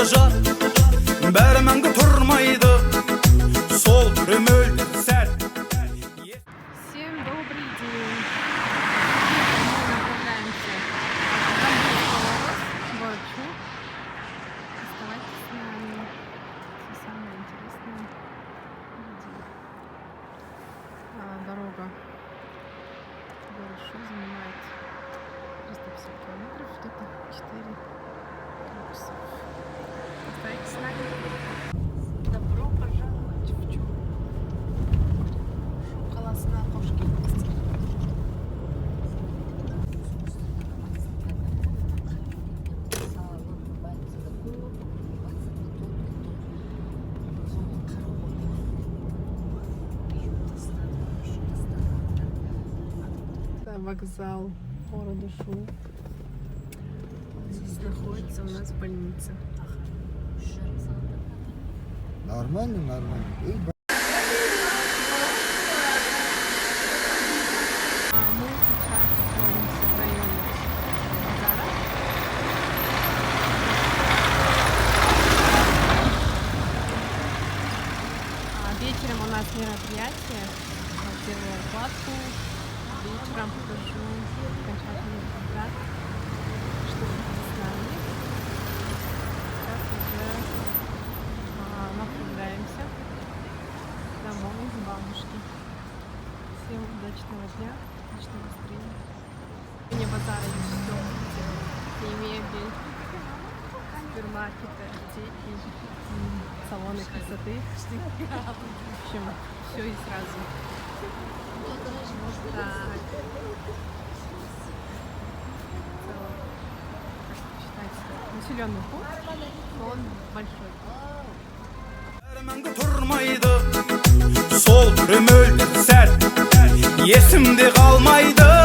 Жар бәрі мәңгі тұрмайды, сол түрі мөлдір сәт. Всем добрый день. Мы направляемся в город Чу. Оставайтесь с нами. Все самое интересное впереди. Дорога в город Шу занимает 350 километров, где-то 4 часов. Оставайтесь с нами. Добро пожаловать в Чу. Шу қаласына қош келдіңіздер. Это вокзал города Шу. Здесь находится у нас больница. Нормально, нормально. Мы сейчас находимся в районе базара. Вечером у нас мероприятие. Делаю укладку. Вечером покажу окончательный результат. Что будет с нами. Сейчас уже направляемся домой с бабушки. Всем удачного дня, отличного настроения. Мне базара есть все. И мебель, супермаркеты, аптеки, салоны красоты. В общем, все и сразу. Вот так. Населенный пункт, он большой. Мәңгі тұрмайды, сол түрі мөлдір сәт, есімде қалмайды.